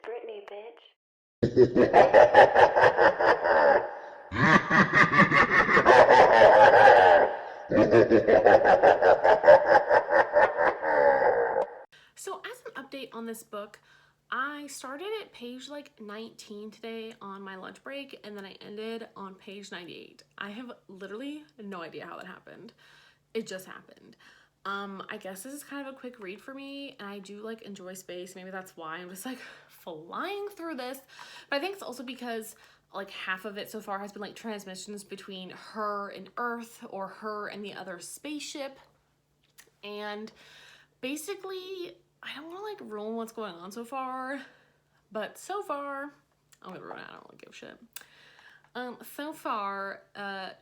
Brittney, bitch. So as an update on this book, I started at page like 19 today on my lunch break, and then I ended on page 98. I have literally no idea how that happened. It just happened. I guess this is kind of a quick read for me, and I do like enjoy space. Maybe that's why I'm just like flying through this. But I think it's also because like half of it so far has been like transmissions between her and Earth, or her and the other spaceship. And basically, I don't want to like ruin what's going on so far, but so far, I'm gonna ruin it. I don't really give a shit. So far,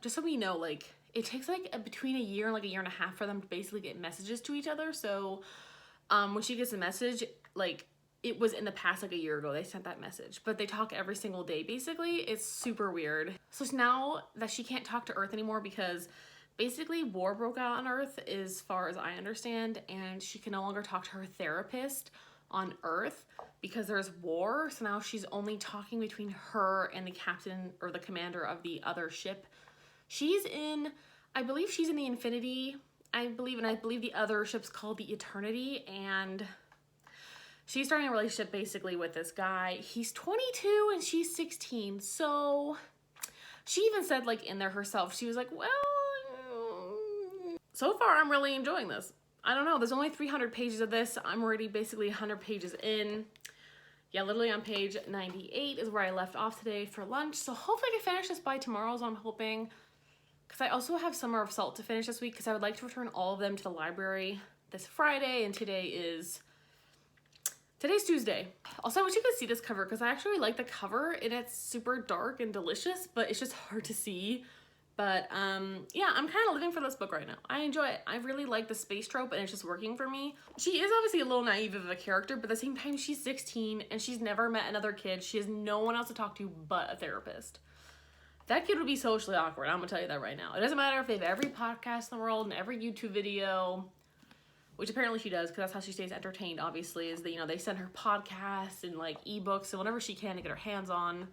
just so we know, like it takes like between a year and like a year and a half for them to basically get messages to each other. So, when she gets a message, like it was in the past like a year ago they sent that message, but they talk every single day basically. It's super weird. So now that she can't talk to Earth anymore because basically war broke out on Earth as far as I understand, and she can no longer talk to her therapist on Earth because there's war. So now she's only talking between her and the captain or the commander of the other ship. She's in, I believe she's in the Infinity, I believe the other ship's called the Eternity, and she's starting a relationship basically with this guy. He's 22 and she's 16. So she even said like in there herself, she was like, well, so far I'm really enjoying this. I don't know, there's only 300 pages of this. I'm already basically 100 pages in. Yeah, literally on page 98 is where I left off today for lunch. So hopefully I can finish this by tomorrow, so I'm hoping. Because I also have Summer of Salt to finish this week because I would like to return all of them to the library this Friday, and today's Tuesday. Also, I wish you could see this cover because I actually like the cover and it's super dark and delicious, but it's just hard to see. But yeah, I'm kind of living for this book right now. I enjoy it. I really like the space trope and it's just working for me. She is obviously a little naive of a character, but at the same time, she's 16 and she's never met another kid. She has no one else to talk to but a therapist. That kid would be socially awkward. I'm gonna tell you that right now. It doesn't matter if they have every podcast in the world and every YouTube video, which apparently she does, because that's how she stays entertained, obviously, is that, you know, they send her podcasts and like ebooks and whatever she can to get her hands on.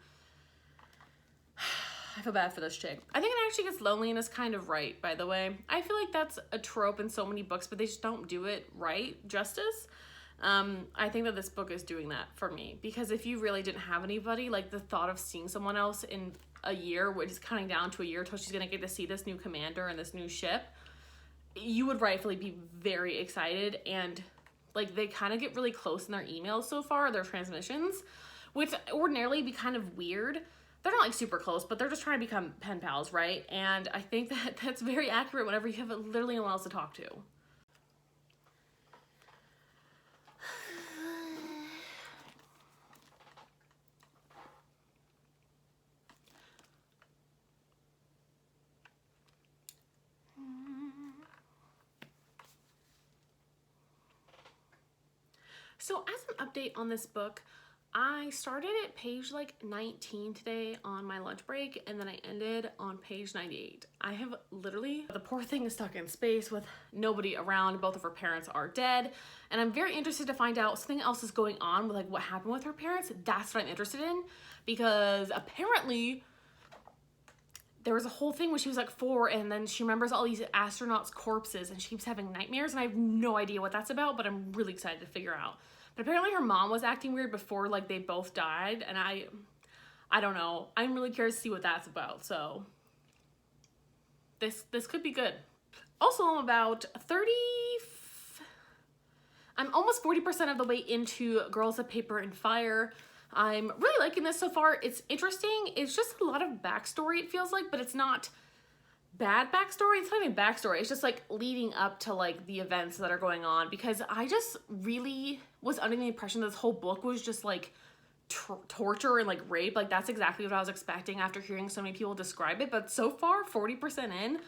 I feel bad for this chick. I think it actually gets loneliness kind of right, by the way. I feel like that's a trope in so many books, but they just don't do it right justice. I think that this book is doing that for me, because if you really didn't have anybody, like the thought of seeing someone else in a year, which is counting down to a year till she's gonna get to see this new commander and this new ship, you would rightfully be very excited. And like they kind of get really close in their emails so far, their transmissions, which ordinarily be kind of weird. They're not like super close, but they're just trying to become pen pals, right? And I think that that's very accurate whenever you have literally no one else to talk to. So as an update on this book, I started at page like 19 today on my lunch break, and then I ended on page 98. I have literally, the poor thing is stuck in space with nobody around. Both of her parents are dead, and I'm very interested to find out something else is going on with like what happened with her parents. That's what I'm interested in, because apparently there was a whole thing when she was like 4, and then she remembers all these astronauts' corpses and she keeps having nightmares, and I have no idea what that's about, but I'm really excited to figure out. But apparently her mom was acting weird before like they both died, and I don't know. I'm really curious to see what that's about. So this could be good. Also, I'm almost 40% of the way into Girls of Paper and Fire. I'm really liking this so far. It's interesting. It's just a lot of backstory, it feels like, but it's not bad backstory. It's not even backstory. It's just like leading up to like the events that are going on, because I just really was under the impression that this whole book was just like torture and like rape. Like that's exactly what I was expecting after hearing so many people describe it. But so far, 40% in,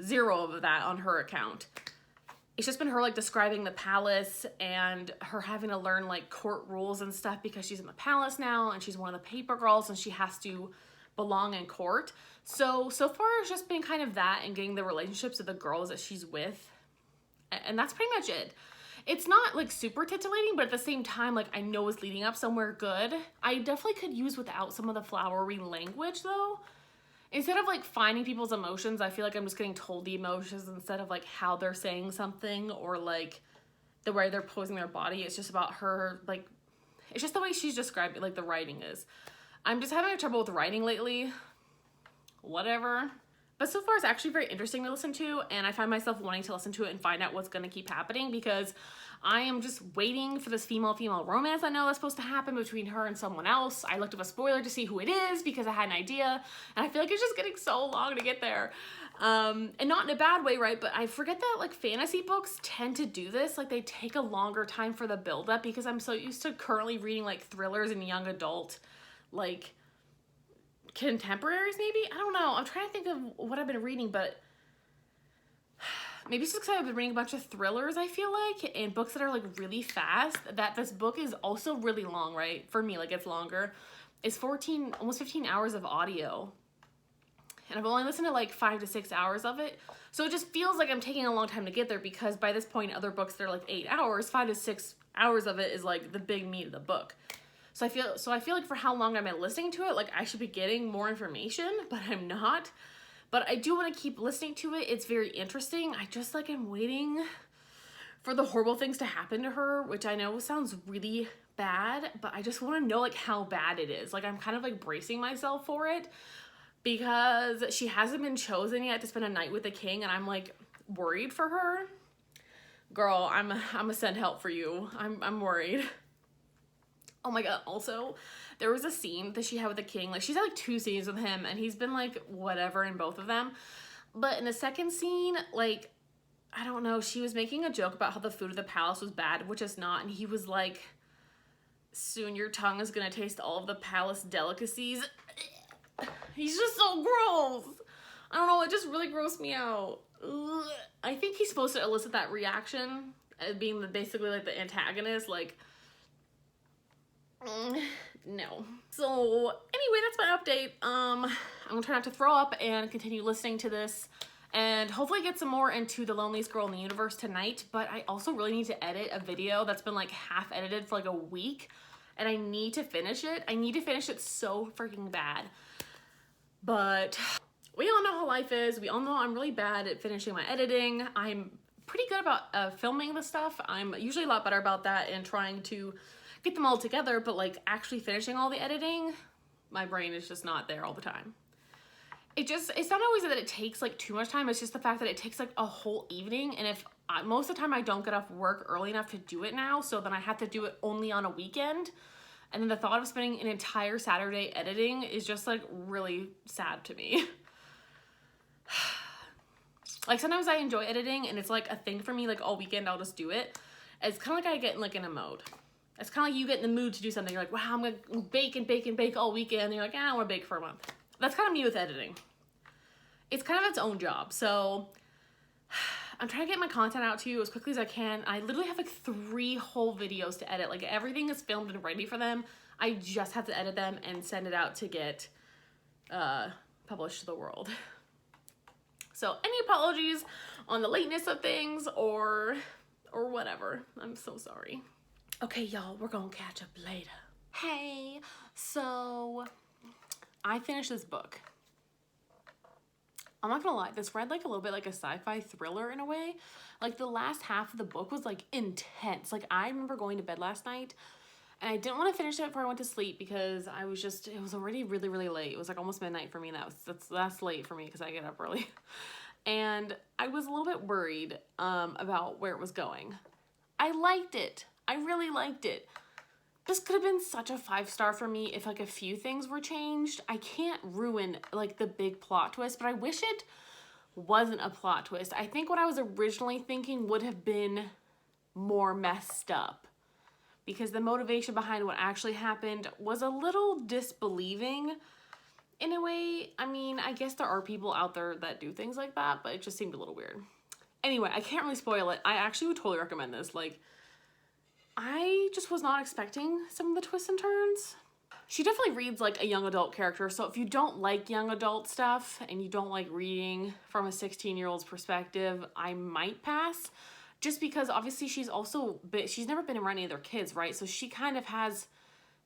0 of that on her account. It's just been her like describing the palace and her having to learn like court rules and stuff because she's in the palace now and she's one of the paper girls and she has to belong in court. So far it's just been kind of that and getting the relationships of the girls that she's with. And that's pretty much it. It's not like super titillating, but at the same time, like I know it's leading up somewhere good. I definitely could use without some of the flowery language though. Instead of like finding people's emotions, I feel like I'm just getting told the emotions instead of like how they're saying something or like the way they're posing their body. It's just about her, like, it's just the way she's described it, like the writing is. I'm just having trouble with writing lately. Whatever. But so far it's actually very interesting to listen to, and I find myself wanting to listen to it and find out what's going to keep happening because I am just waiting for this female-female romance I know that's supposed to happen between her and someone else. I looked up a spoiler to see who it is because I had an idea, and I feel like it's just getting so long to get there. And not in a bad way, right? But I forget that like fantasy books tend to do this. Like they take a longer time for the build-up because I'm so used to currently reading like thrillers and young adult, like contemporaries maybe? I don't know. I'm trying to think of what I've been reading, but maybe it's just because I've been reading a bunch of thrillers, I feel like, and books that are like really fast, that this book is also really long, right? For me, like it's longer. It's 14, almost 15 hours of audio. And I've only listened to like 5 to 6 hours of it. So it just feels like I'm taking a long time to get there because by this point, other books that are like 8 hours, 5 to 6 hours of it is like the big meat of the book. So I feel like for how long I've been listening to it, like I should be getting more information, but I'm not. But I do want to keep listening to it. It's very interesting. I just like am waiting for the horrible things to happen to her, which I know sounds really bad, but I just want to know like how bad it is. Like I'm kind of like bracing myself for it because she hasn't been chosen yet to spend a night with the king, and I'm like worried for her. Girl, I'm a send help for you. I'm worried. Oh my god, also, there was a scene that she had with the king. Like, she's had, like, 2 scenes with him, and he's been, like, whatever in both of them. But in the second scene, like, I don't know, she was making a joke about how the food of the palace was bad, which is not, and he was like, soon your tongue is gonna taste all of the palace delicacies. He's just so gross. I don't know, it just really grossed me out. Ugh. I think he's supposed to elicit that reaction, being basically, like, the antagonist, like, no. So anyway, that's my update. I'm gonna try not to throw up and continue listening to this and hopefully get some more into The Loneliest Girl in the Universe tonight. But I also really need to edit a video that's been like half edited for like a week, and I need to finish it. I need to finish it so freaking bad. But we all know how life is. We all know I'm really bad at finishing my editing. I'm pretty good about filming the stuff. I'm usually a lot better about that and trying to get them all together, but like actually finishing all the editing, my brain is just not there all the time. It's not always that it takes like too much time, it's just the fact that it takes like a whole evening, and if most of the time I don't get off work early enough to do it now, so then I have to do it only on a weekend, and then the thought of spending an entire Saturday editing is just like really sad to me. Like sometimes I enjoy editing and it's like a thing for me, like all weekend I'll just do it. It's kind of like I get like in a mode. It's kind of like you get in the mood to do something. You're like, wow, I'm going to bake and bake and bake all weekend. And you're like, I want to bake for a month. That's kind of me with editing. It's kind of its own job. So I'm trying to get my content out to you as quickly as I can. I literally have like 3 whole videos to edit. Like everything is filmed and ready for them. I just have to edit them and send it out to get published to the world. So any apologies on the lateness of things or whatever. I'm so sorry. Okay, y'all, we're gonna catch up later. Hey, so I finished this book. I'm not gonna lie, this read like a little bit like a sci-fi thriller in a way. Like the last half of the book was like intense. Like I remember going to bed last night and I didn't want to finish it before I went to sleep because I was just, it was already really, really late. It was like almost midnight for me. That's late for me because I get up early. And I was a little bit worried about where it was going. I liked it. I really liked it. This could have been such a 5-star for me if like a few things were changed. I can't ruin like the big plot twist, but I wish it wasn't a plot twist. I think what I was originally thinking would have been more messed up because the motivation behind what actually happened was a little disbelieving in a way. I mean, I guess there are people out there that do things like that, but it just seemed a little weird. Anyway, I can't really spoil it. I actually would totally recommend this. Like, I just was not expecting some of the twists and turns. She definitely reads like a young adult character, so if you don't like young adult stuff and you don't like reading from a 16-year-old's perspective, I might pass. just because obviously she's never been around any of their kids, right? So she kind of has,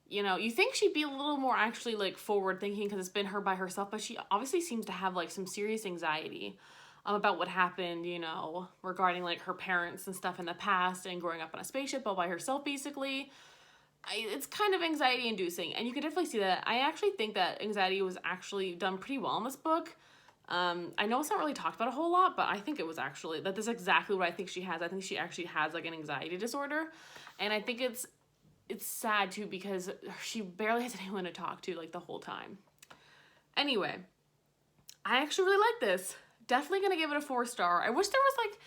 you know, you think she'd be a little more actually like forward thinking because it's been her by herself, but she obviously seems to have like some serious anxiety about what happened, you know, regarding like her parents and stuff in the past and growing up on a spaceship all by herself basically. It's kind of anxiety inducing, and you can definitely see that. I actually think that anxiety was actually done pretty well in this book. I know it's not really talked about a whole lot, but I think it was actually, that's exactly what I think she has. I think she actually has like an anxiety disorder, and I think it's sad too because she barely has anyone to talk to like the whole time. Anyway, I actually really like this. Definitely gonna give it a 4-star. I wish there was like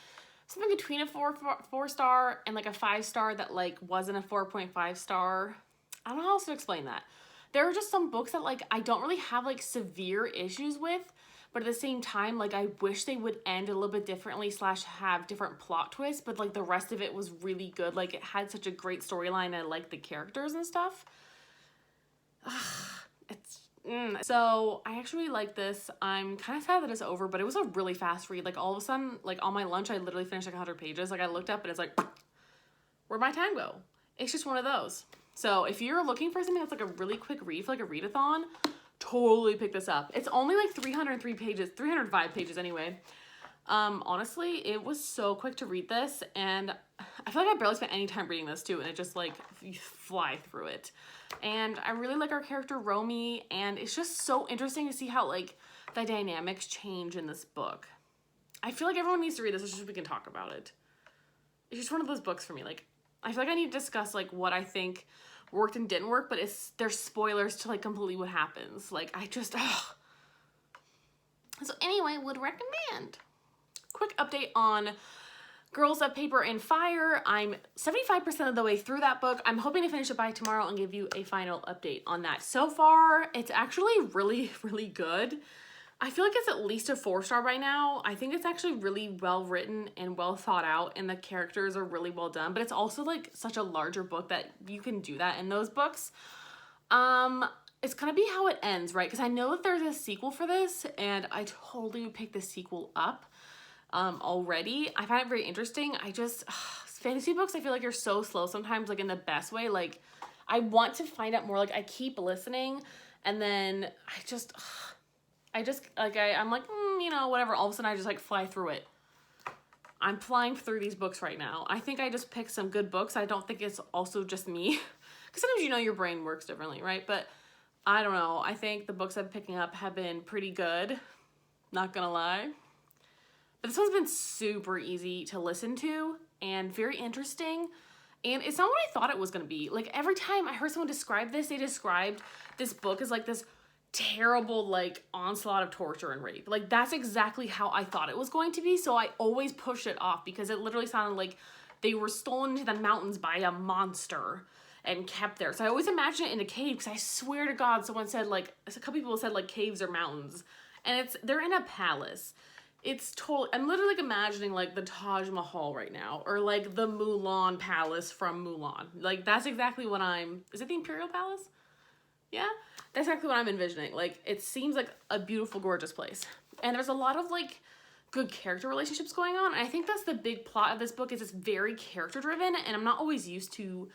something between a 4-star and like a 5-star that like wasn't a 4.5 star. I don't know how else to explain that. There are just some books that like I don't really have like severe issues with, but at the same time, like I wish they would end a little bit differently / have different plot twists, but like the rest of it was really good. Like it had such a great storyline. I liked the characters and stuff. So I actually really like this. I'm kind of sad that it's over, but it was a really fast read. Like all of a sudden, like on my lunch, I literally finished like 100 pages. Like I looked up and it's like, where'd my time go? It's just one of those. So if you're looking for something that's like a really quick read, for like a readathon, totally pick this up. It's only like 303 pages, 305 pages anyway. Honestly, it was so quick to read this, and I feel like I barely spent any time reading this too, and it just like you fly through it. And I really like our character Romy, and it's just so interesting to see how like the dynamics change in this book. I feel like everyone needs to read this so we can talk about it. It's just one of those books for me. Like I feel like I need to discuss like what I think worked and didn't work, but there's spoilers to like completely what happens. Like I just So anyway, would recommend. Quick update on Girls of Paper and Fire. I'm 75% of the way through that book. I'm hoping to finish it by tomorrow and give you a final update on that. So far, it's actually really, really good. I feel like it's at least a 4-star by now. I think it's actually really well written and well thought out, and the characters are really well done, but it's also like such a larger book that you can do that in those books. It's gonna be how it ends, right? Because I know that there's a sequel for this, and I totally would pick the sequel up already. I find it very interesting. Fantasy books I feel like are so slow sometimes, like in the best way. Like I want to find out more. Like I keep listening, and then I'm like, you know, whatever. All of a sudden I just like fly through it. I'm flying through these books right now. I think I just picked some good books. I don't think it's also just me. Because sometimes, you know, your brain works differently, right? But I don't know. I think the books I'm picking up have been pretty good. Not gonna lie. But this one's been super easy to listen to and very interesting. And it's not what I thought it was gonna be. Like every time I heard someone describe this, they described this book as like this terrible like onslaught of torture and rape. Like that's exactly how I thought it was going to be, so I always pushed it off because it literally sounded like they were stolen into the mountains by a monster and kept there. So I always imagine it in a cave, because I swear to God someone said like, a couple people said like caves or mountains, and they're in a palace. I'm literally like imagining like the Taj Mahal right now, or like the Mulan Palace from Mulan. Like that's exactly what is it the Imperial Palace? Yeah, that's exactly what I'm envisioning. Like, it seems like a beautiful, gorgeous place. And there's a lot of, like, good character relationships going on. And I think that's the big plot of this book, is it's very character-driven, and I'm not always used to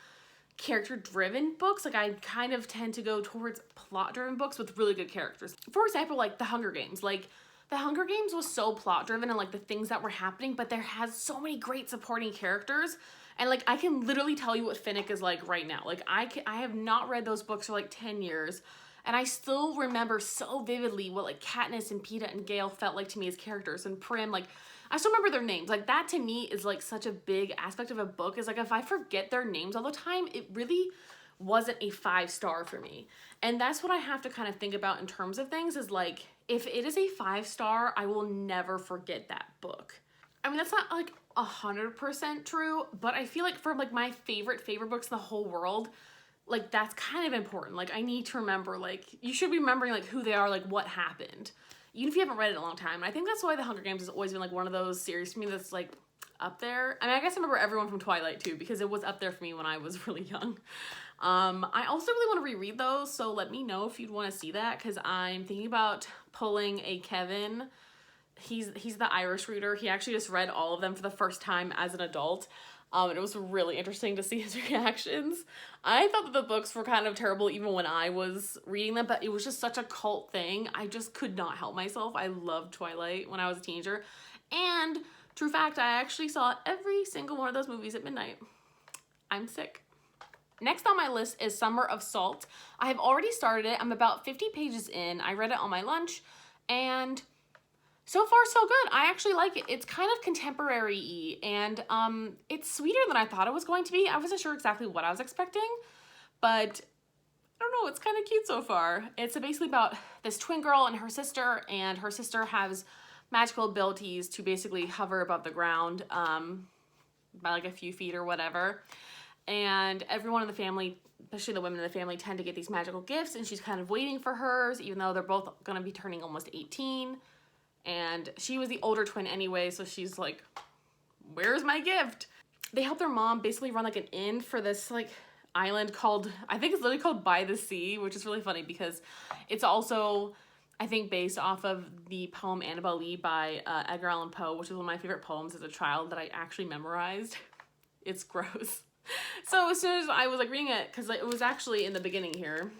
character-driven books. Like, I kind of tend to go towards plot-driven books with really good characters. For example, like, The Hunger Games. Like, The Hunger Games was so plot-driven and, like, the things that were happening, but there has so many great supporting characters. And, like, I can literally tell you what Finnick is like right now. Like, I have not read those books for, like, 10 years. And I still remember so vividly what, like, Katniss and Peeta and Gale felt like to me as characters. And Prim, like, I still remember their names. Like, that to me is, like, such a big aspect of a book. Is, like, if I forget their names all the time, it really wasn't a 5-star for me. And that's what I have to kind of think about in terms of things, is, like, if it is a 5-star, I will never forget that book. I mean, that's not, like, 100% true, but I feel like for, like, my favorite books in the whole world, like, that's kind of important. Like, I need to remember, like, you should be remembering, like, who they are, like, what happened, even if you haven't read it in a long time. And I think that's why The Hunger Games has always been, like, one of those series for me that's, like, up there. I mean, I guess I remember everyone from Twilight, too, because it was up there for me when I was really young. I also really want to reread those, so let me know if you'd want to see that, because I'm thinking about pulling a Kevin He's the Irish reader. He actually just read all of them for the first time as an adult. And it was really interesting to see his reactions. I thought that the books were kind of terrible even when I was reading them, but it was just such a cult thing. I just could not help myself. I loved Twilight when I was a teenager. And true fact, I actually saw every single one of those movies at midnight. I'm sick. Next on my list is Summer of Salt. I have already started it. I'm about 50 pages in. I read it on my lunch, and so far so good. I actually like it. It's kind of contemporary-y, and it's sweeter than I thought it was going to be. I wasn't sure exactly what I was expecting, but I don't know, it's kind of cute so far. It's basically about this twin girl and her sister has magical abilities to basically hover above the ground by like a few feet or whatever. And everyone in the family, especially the women in the family, tend to get these magical gifts, and she's kind of waiting for hers, even though they're both going to be turning almost 18. And she was the older twin anyway, so she's like, where's my gift? They help their mom basically run like an inn for this like island called, I think it's literally called By the Sea, which is really funny because it's also, I think, based off of the poem Annabel Lee by Edgar Allan Poe, which is one of my favorite poems as a child that I actually memorized. It's gross. So as soon as I was like reading it, because it was actually in the beginning here.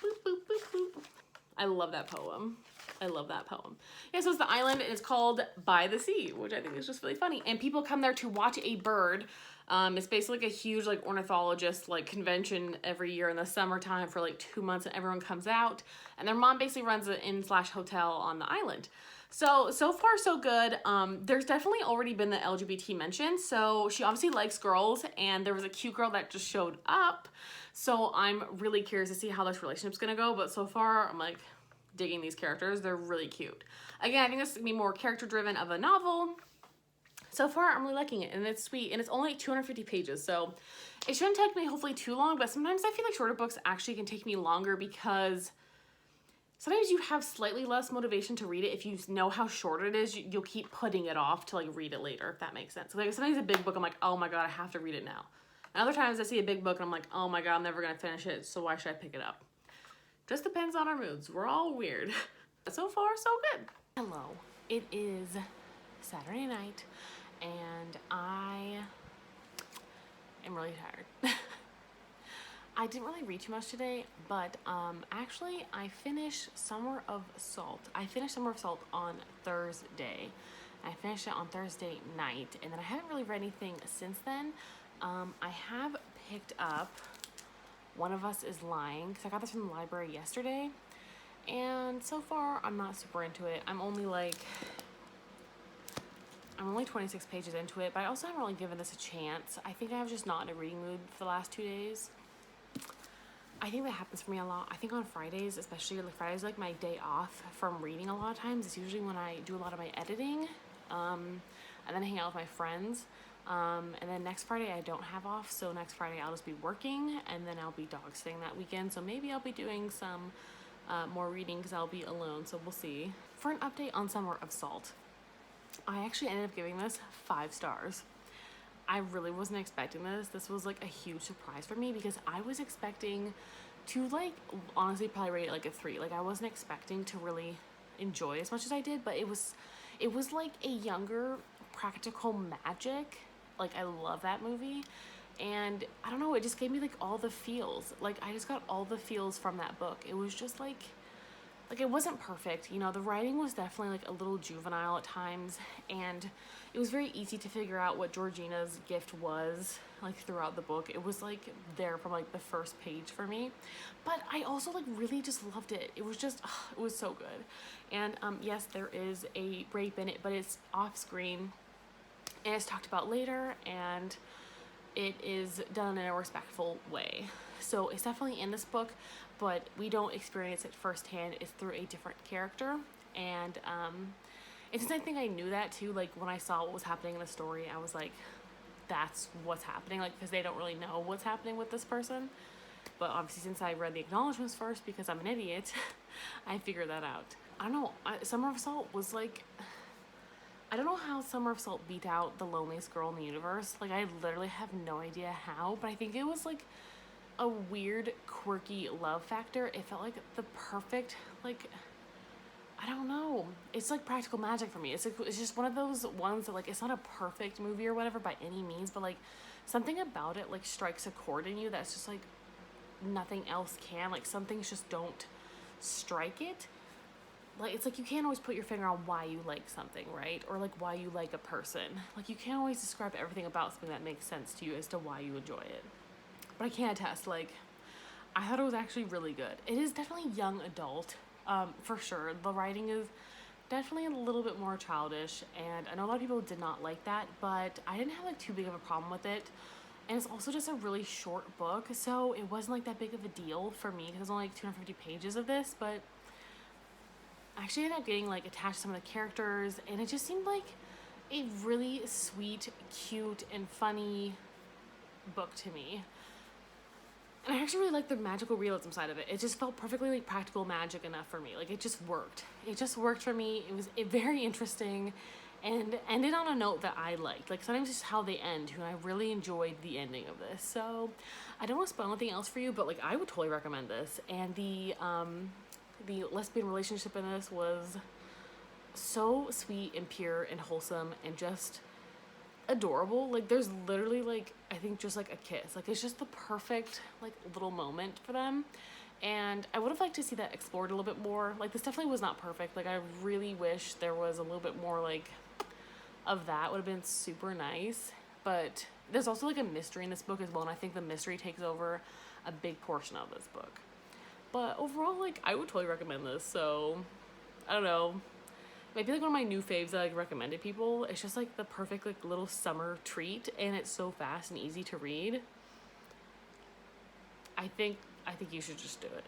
Boop, boop, boop, boop. I love that poem. I love that poem. Yeah, so it's the island, and it's called By the Sea, which I think is just really funny. And people come there to watch a bird. It's basically like a huge like ornithologist like convention every year in the summertime for like 2 months, and everyone comes out. And their mom basically runs an inn/hotel on the island. So far so good. There's definitely already been the LGBT mention. So she obviously likes girls, and there was a cute girl that just showed up. So I'm really curious to see how this relationship's gonna go. But so far, I'm like digging these characters. They're really cute. Again, I think this is gonna be more character driven of a novel. So far, I'm really liking it, and it's sweet, and it's only like 250 pages, so it shouldn't take me hopefully too long, but sometimes I feel like shorter books actually can take me longer because sometimes you have slightly less motivation to read it. If you know how short it is, you'll keep putting it off to like read it later, if that makes sense. So like sometimes a big book, I'm like, oh my god, I have to read it now. And other times I see a big book and I'm like, oh my god, I'm never gonna finish it, so why should I pick it up? Just depends on our moods. We're all weird. So far, so good. Hello. It is Saturday night, and I am really tired. I didn't really read too much today, but actually I finished Summer of Salt. I finished Summer of Salt on Thursday. I finished it on Thursday night, and then I haven't really read anything since then. I have picked up One of Us is Lying, because I got this from the library yesterday, and so far I'm not super into it. I'm only 26 pages into it, but I also haven't really given this a chance. I think I was just not in a reading mood for the last 2 days. I think that happens for me a lot. I think on Fridays, especially, like Fridays like my day off from reading a lot of times. It's usually when I do a lot of my editing, and then hang out with my friends. And then next Friday I don't have off, so next Friday I'll just be working, and then I'll be dog sitting that weekend. So maybe I'll be doing some more reading because I'll be alone, so we'll see. For an update on Summer of Salt, I actually ended up giving this 5 stars. I really wasn't expecting this. This was like a huge surprise for me because I was expecting to like honestly probably rate it like a 3. Like I wasn't expecting to really enjoy as much as I did, but it was like a younger Practical Magic. Like I love that movie, and I don't know, it just gave me like all the feels. Like I just got all the feels from that book. It was just like it wasn't perfect, you know, the writing was definitely like a little juvenile at times, and it was very easy to figure out what Georgina's gift was like throughout the book. It was like there from like the first page for me, but I also like really just loved it. It was just it was so good. And yes, there is a rape in it, but it's off screen and it's talked about later, and it is done in a respectful way. So it's definitely in this book, but we don't experience it firsthand. It's through a different character, and it's the same thing. I knew that too. Like when I saw what was happening in the story, I was like, that's what's happening, like because they don't really know what's happening with this person. But obviously since I read the acknowledgements first because I'm an idiot, I figured that out. I don't know, Summer of Salt was like, I don't know how Summer of Salt beat out The Loneliest Girl in the Universe. Like I literally have no idea how, but I think it was like a weird quirky love factor. It felt like the perfect, like, I don't know. It's like practical magic for me. It's just one of those ones that like it's not a perfect movie or whatever by any means, but like something about it like strikes a chord in you that's just like nothing else can. Like some things just don't strike it. Like it's like you can't always put your finger on why you like something, right? Or like why you like a person. Like you can't always describe everything about something that makes sense to you as to why you enjoy it. But I can attest, like I thought it was actually really good. It is definitely young adult, for sure. The writing is definitely a little bit more childish, and I know a lot of people did not like that, but I didn't have like too big of a problem with it. And it's also just a really short book, so it wasn't like that big of a deal for me because there's only like 250 pages of this, but I actually ended up getting like attached to some of the characters, and it just seemed like a really sweet, cute, and funny book to me. And I actually really liked the magical realism side of it. It just felt perfectly like practical magic enough for me. Like it just worked. It just worked for me. It was very interesting and ended on a note that I liked. Like sometimes just how they end, and I really enjoyed the ending of this. So I don't want to spoil anything else for you, but like I would totally recommend this. And the lesbian relationship in this was so sweet and pure and wholesome and just adorable. Like there's literally like I think just like a kiss. Like it's just the perfect like little moment for them. And I would have liked to see that explored a little bit more. Like this definitely was not perfect. Like I really wish there was a little bit more like of that. Would have been super nice. But there's also like a mystery in this book as well, and I think the mystery takes over a big portion of this book. But overall, like I would totally recommend this. So I don't know. Maybe like one of my new faves that I like recommended people. It's just like the perfect like little summer treat, and it's so fast and easy to read. I think you should just do it.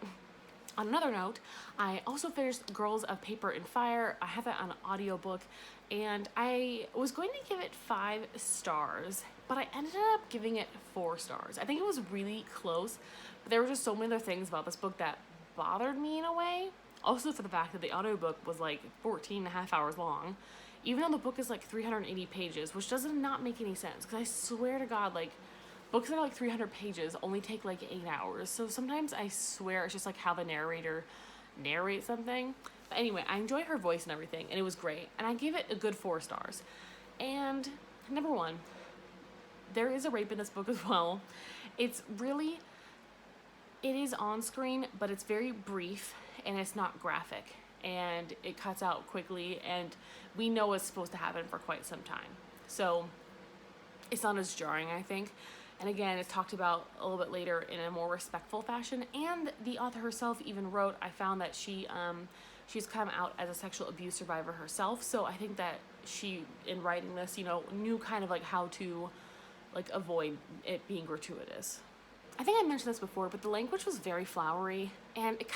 On another note, I also finished Girls of Paper and Fire. I have that on an audiobook, and I was going to give it 5 stars, but I ended up giving it 4 stars. I think it was really close, but there were just so many other things about this book that bothered me in a way. Also for the fact that the audiobook was like 14 and a half hours long, even though the book is like 380 pages, which does not make any sense, because I swear to God, like books that are like 300 pages only take like 8 hours. So sometimes I swear it's just like how the narrator narrates something. But anyway, I enjoy her voice and everything, and it was great. And I gave it a good 4 stars. And number 1, there is a rape in this book as well. It is on screen, but it's very brief and it's not graphic, and it cuts out quickly, and we know it's supposed to happen for quite some time. So it's not as jarring, I think. And again, it's talked about a little bit later in a more respectful fashion. And the author herself even wrote, I found that she's come out as a sexual abuse survivor herself. So I think that she, in writing this, knew kind of like how to like avoid it being gratuitous. I think I mentioned this before, but the language was very flowery, and it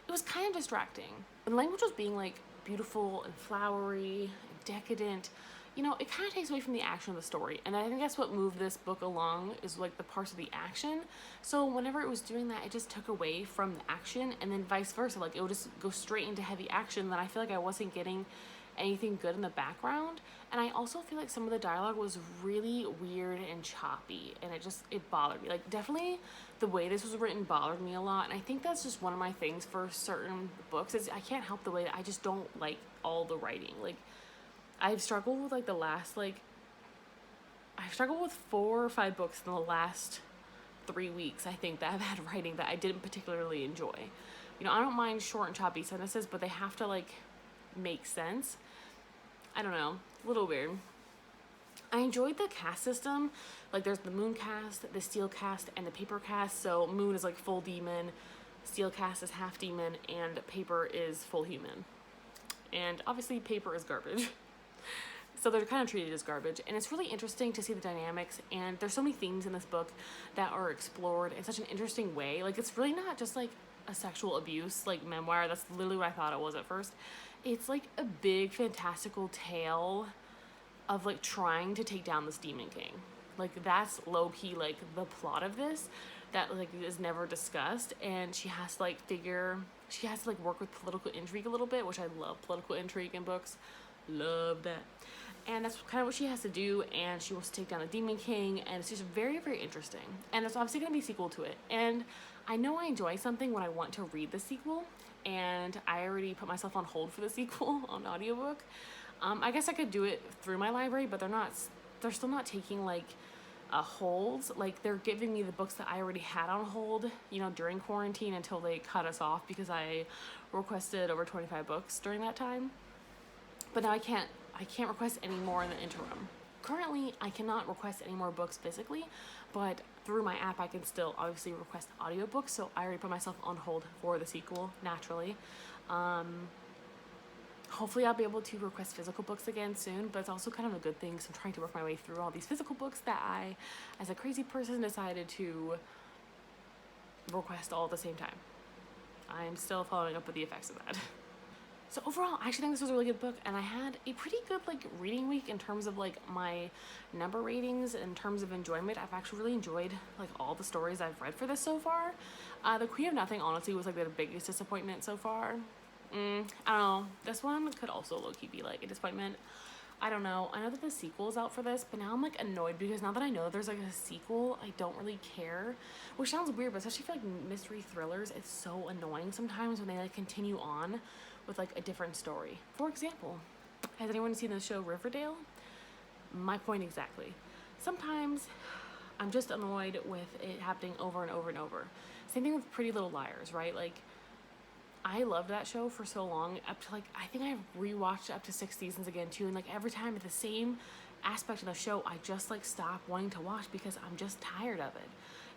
was kind of distracting. The language was being like beautiful and flowery and decadent. It kind of takes away from the action of the story, and I think that's what moved this book along, is like the parts of the action. So whenever it was doing that, it just took away from the action, and then vice versa. Like it would just go straight into heavy action, then I feel like I wasn't getting anything good in the background. And I also feel like some of the dialogue was really weird and choppy, and it bothered me. Like definitely the way this was written bothered me a lot, and I think that's just one of my things for certain books, is I can't help the way that I just don't like all the writing. Like I've struggled with I've struggled with 4 or 5 books in the last 3 weeks, I think, that I've had writing that I didn't particularly enjoy. I don't mind short and choppy sentences, but they have to like make sense. I don't know, a little weird. I enjoyed the cast system. Like there's the moon cast, the steel cast, and the paper cast. So moon is like full demon, steel cast is half demon, and paper is full human. And obviously paper is garbage. So they're kind of treated as garbage, and it's really interesting to see the dynamics, and there's so many themes in this book that are explored in such an interesting way. Like it's really not just like a sexual abuse like memoir. That's literally what I thought it was at first. It's like a big fantastical tale of like trying to take down this demon king. Like that's low-key like the plot of this that like is never discussed, and she has to work with political intrigue a little bit, which I love political intrigue in books. Love that. And that's kind of what she has to do, and she wants to take down a demon king, and it's just very, very interesting. And there's obviously going to be a sequel to it, and I know I enjoy something when I want to read the sequel, and I already put myself on hold for the sequel on audiobook. I guess I could do it through my library, but they're still not taking like holds. Like, they're giving me the books that I already had on hold, you know, during quarantine until they cut us off, because I requested over 25 books during that time. But now I can't request any more in the interim. Currently, I cannot request any more books physically, but through my app I can still obviously request audiobooks, so I already put myself on hold for the sequel, naturally. Hopefully I'll be able to request physical books again soon, but it's also kind of a good thing because I'm trying to work my way through all these physical books that I, as a crazy person, decided to request all at the same time. I'm still following up with the effects of that. So overall, I actually think this was a really good book, and I had a pretty good like reading week in terms of like my number ratings. In terms of enjoyment, I've actually really enjoyed like all the stories I've read for this so far. The Queen of Nothing honestly was like the biggest disappointment so far. I don't know. This one could also low-key be like a disappointment. I don't know. I know that the sequel is out for this, but now I'm like annoyed because now that I know that there's like a sequel, I don't really care. Which sounds weird, but especially for like mystery thrillers, it's so annoying sometimes when they like continue on with like a different story. For example, has anyone seen the show Riverdale? My point exactly. Sometimes I'm just annoyed with it happening over and over and over. Same thing with Pretty Little Liars, right? Like, I loved that show for so long, up to like, I think I've rewatched it up to 6 seasons again too, and like every time it's the same aspect of the show, I just like stop wanting to watch because I'm just tired of it.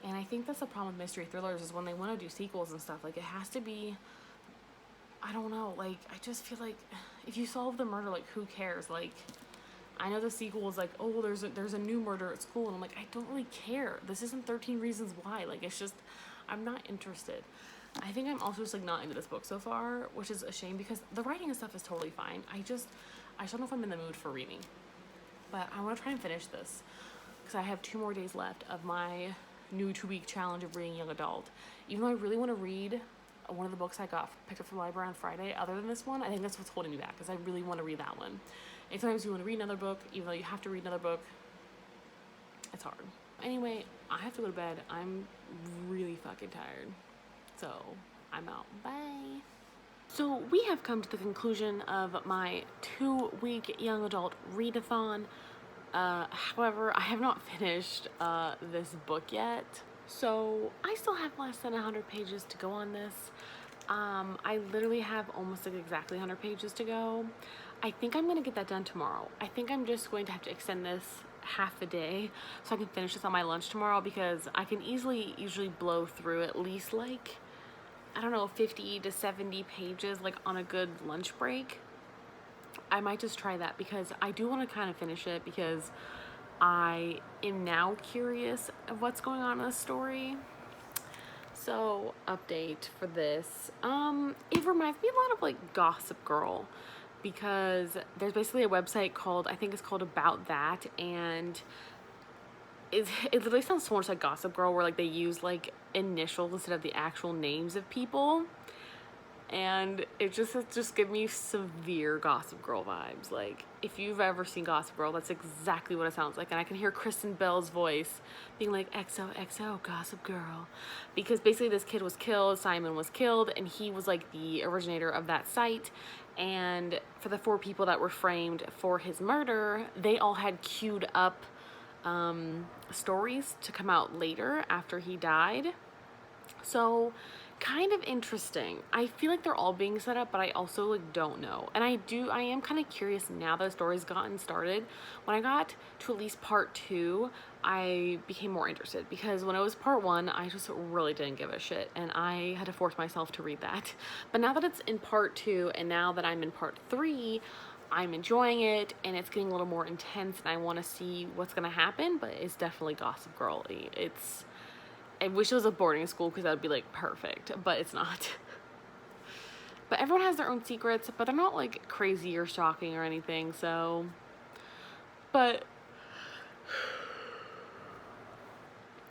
And I think that's the problem with mystery thrillers, is when they want to do sequels and stuff, like it has to be, I don't know, like I just feel like if you solve the murder, like who cares? Like, I know the sequel is like, oh, there's a new murder at school, and I'm like, I don't really care. This isn't 13 Reasons Why. Like, it's just, I'm not interested. I think I'm also just like not into this book so far, which is a shame because the writing and stuff is totally fine. I just don't know if I'm in the mood for reading. But I want to try and finish this because I have 2 more days left of my new 2-week challenge of reading young adult. Even though I really want to read one of the books I picked up from the library on Friday, other than this one, I think that's what's holding me back, because I really want to read that one. And sometimes you want to read another book, even though you have to read another book. It's hard. Anyway, I have to go to bed. I'm really fucking tired. So, I'm out. Bye. So, we have come to the conclusion of my 2-week young adult readathon. However, I have not finished this book yet. So, I still have less than 100 pages to go on this. I literally have almost like exactly 100 pages to go. I think I'm going to get that done tomorrow. I think I'm just going to have to extend this half a day so I can finish this on my lunch tomorrow, because I can usually blow through at least like, I don't know, 50 to 70 pages like on a good lunch break. I might just try that because I do want to kind of finish it, because I am now curious of what's going on in the story. So, update for this. It reminds me a lot of like Gossip Girl, because there's basically a website called, I think it's called About That, and it literally sounds so much like Gossip Girl, where like they use like initials instead of the actual names of people, and it just give me severe Gossip Girl vibes. Like, if you've ever seen Gossip Girl, that's exactly what it sounds like. And I can hear Kristen Bell's voice being like, XOXO Gossip Girl, because basically this kid was killed, Simon was killed, and he was like the originator of that site. And for the 4 people that were framed for his murder, they all had queued up stories to come out later after he died. So, kind of interesting. I feel like they're all being set up, but I also like don't know. And I am kind of curious now that the story's gotten started. When I got to at least part 2, I became more interested, because when it was part 1, I just really didn't give a shit, and I had to force myself to read that. But now that it's in part 2, and now that I'm in part 3, I'm enjoying it, and it's getting a little more intense, and I want to see what's gonna happen. But it's definitely Gossip Girl-y. I wish it was a boarding school, because that would be like perfect, but it's not. But everyone has their own secrets, but they're not like crazy or shocking or anything. So, but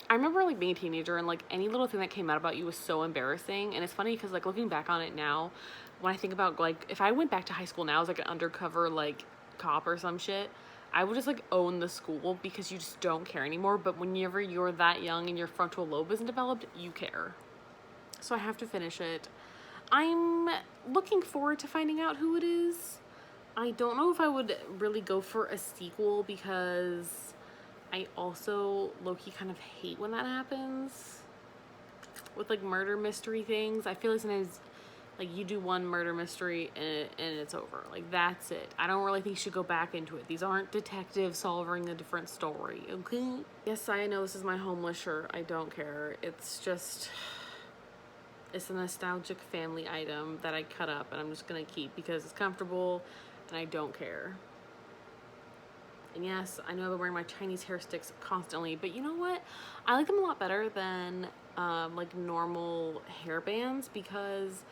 I remember like being a teenager, and like any little thing that came out about you was so embarrassing. And it's funny because like looking back on it now, when I think about like if I went back to high school now as like an undercover like cop or some shit, I would just like own the school, because you just don't care anymore. But whenever you're that young and your frontal lobe isn't developed, you care. So I have to finish it. I'm looking forward to finding out who it is. I don't know if I would really go for a sequel because I also low-key kind of hate when that happens with like murder mystery things. I feel like sometimes like you do one murder mystery and it's over. Like that's it. I don't really think you should go back into it. These aren't detectives solving a different story, okay? Yes, I know this is my homeless shirt. I don't care. It's just, it's a nostalgic family item that I cut up and I'm just gonna keep because it's comfortable and I don't care. And yes, I know I've been wearing my Chinese hair sticks constantly, but you know what? I like them a lot better than like normal hair bands because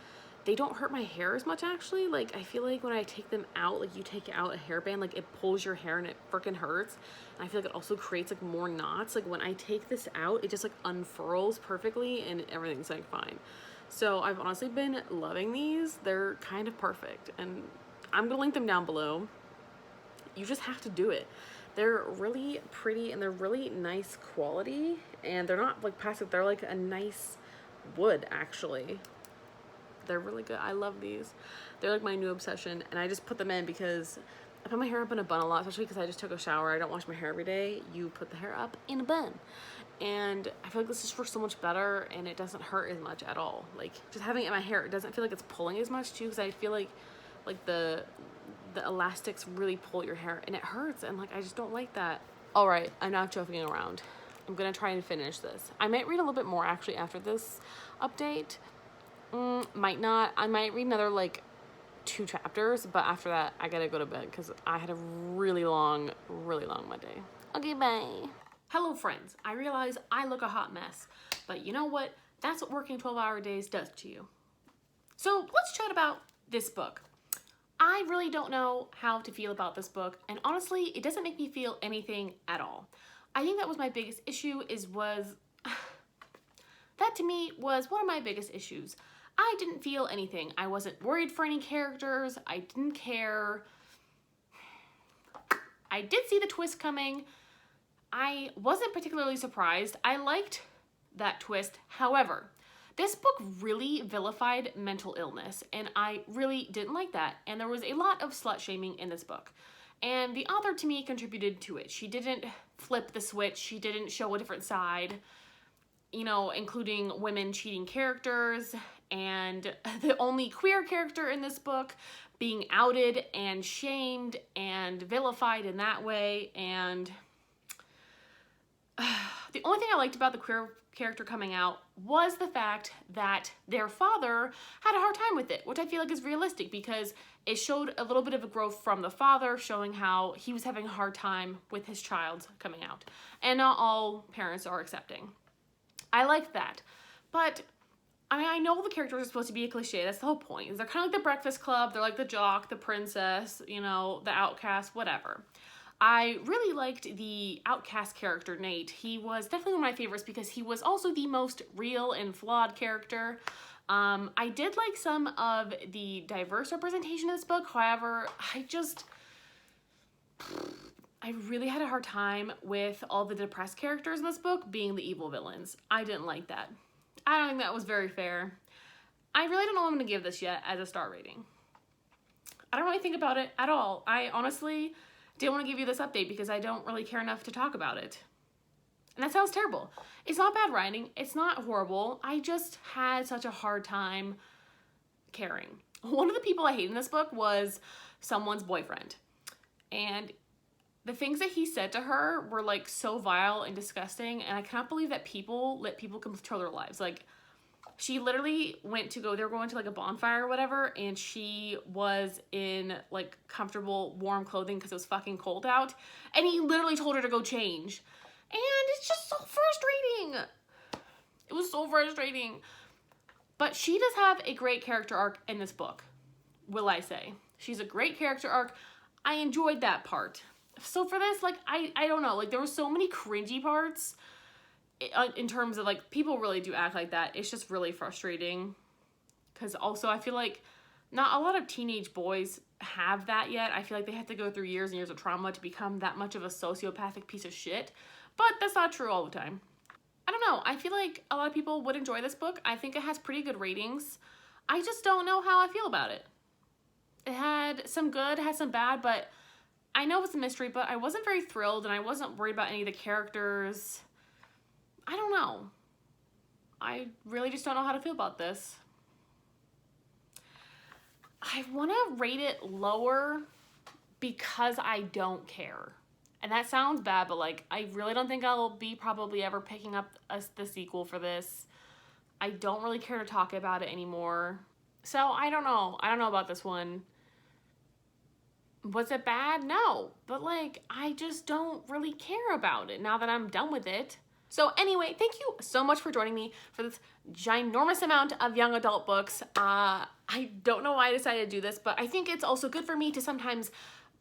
they don't hurt my hair as much actually. Like I feel like when I take them out, like you take out a hairband, like it pulls your hair and it freaking hurts. And I feel like it also creates like more knots. Like when I take this out, it just like unfurls perfectly and everything's like fine. So I've honestly been loving these. They're kind of perfect and I'm gonna link them down below. You just have to do it. They're really pretty and they're really nice quality and they're not like plastic. They're like a nice wood actually. They're really good. I love these. They're like my new obsession and I just put them in because I put my hair up in a bun a lot, especially because I just took a shower. I don't wash my hair every day. You put the hair up in a bun. And I feel like this just works so much better and it doesn't hurt as much at all. Like just having it in my hair, it doesn't feel like it's pulling as much too because I feel like the elastics really pull your hair and it hurts and like I just don't like that. All right, I'm not joking around. I'm gonna try and finish this. I might read a little bit more actually after this update. Might not. I might read another like 2 chapters, but after that I gotta go to bed because I had a really long Monday. Okay, bye. Hello friends, I realize I look a hot mess, but you know what? That's what working 12-hour days does to you. So let's chat about this book. I really don't know how to feel about this book, and honestly, it doesn't make me feel anything at all. I think that was my biggest issue that to me was one of my biggest issues. I didn't feel anything. I wasn't worried for any characters. I didn't care. I did see the twist coming. I wasn't particularly surprised. I liked that twist. However, this book really vilified mental illness, and I really didn't like that. And there was a lot of slut shaming in this book. And the author, to me, contributed to it. She didn't flip the switch. She didn't show a different side, you know, including women cheating characters, and the only queer character in this book being outed and shamed and vilified in that way. And the only thing I liked about the queer character coming out was the fact that their father had a hard time with it, which I feel like is realistic because it showed a little bit of a growth from the father, showing how he was having a hard time with his child coming out. And not all parents are accepting. I like that. But I mean, I know the characters are supposed to be a cliche. That's the whole point. They're kind of like the Breakfast Club. They're like the jock, the princess, you know, the outcast, whatever. I really liked the outcast character, Nate. He was definitely one of my favorites because he was also the most real and flawed character. I did like some of the diverse representation in this book. However, I really had a hard time with all the depressed characters in this book being the evil villains. I didn't like that. I don't think that was very fair. I really don't know what I'm going to give this yet as a star rating. I don't really think about it at all. I honestly didn't want to give you this update because I don't really care enough to talk about it. And that sounds terrible. It's not bad writing. It's not horrible. I just had such a hard time caring. One of the people I hate in this book was someone's boyfriend. And the things that he said to her were like so vile and disgusting, and I cannot believe that people let people control their lives. Like, she literally they were going to like a bonfire or whatever, and she was in like comfortable warm clothing because it was fucking cold out, and he literally told her to go change. And it's just so frustrating. It was so frustrating. But she does have a great character arc in this book, will I say. She's a great character arc. I enjoyed that part. So for this, like, I don't know. Like, there were so many cringy parts in terms of, like, people really do act like that. It's just really frustrating. Because also, I feel like not a lot of teenage boys have that yet. I feel like they have to go through years and years of trauma to become that much of a sociopathic piece of shit. But that's not true all the time. I don't know. I feel like a lot of people would enjoy this book. I think it has pretty good ratings. I just don't know how I feel about it. It had some good, had some bad, but I know it's a mystery, but I wasn't very thrilled, and I wasn't worried about any of the characters. I don't know. I really just don't know how to feel about this. I want to rate it lower because I don't care. And that sounds bad, but like, I really don't think I'll be probably ever picking up the sequel for this. I don't really care to talk about it anymore. So I don't know. I don't know about this one. Was it bad? No. But like, I just don't really care about it now that I'm done with it. So anyway, thank you so much for joining me for this ginormous amount of young adult books. I don't know why I decided to do this, but I think it's also good for me to sometimes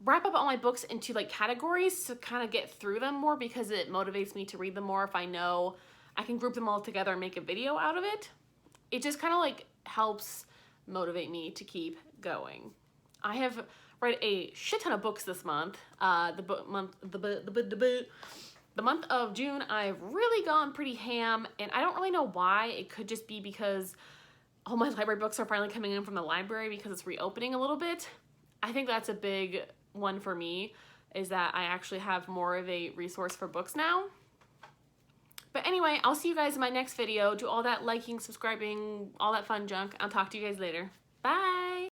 wrap up all my books into like categories to kind of get through them more, because it motivates me to read them more if I know I can group them all together and make a video out of it. It just kind of like helps motivate me to keep going. I have read a shit ton of books this month. The month of June, I've really gone pretty ham, and I don't really know why. It could just be because all my library books are finally coming in from the library because it's reopening a little bit. I think that's a big one for me, is that I actually have more of a resource for books now. But anyway, I'll see you guys in my next video. Do all that liking, subscribing, all that fun junk. I'll talk to you guys later. Bye!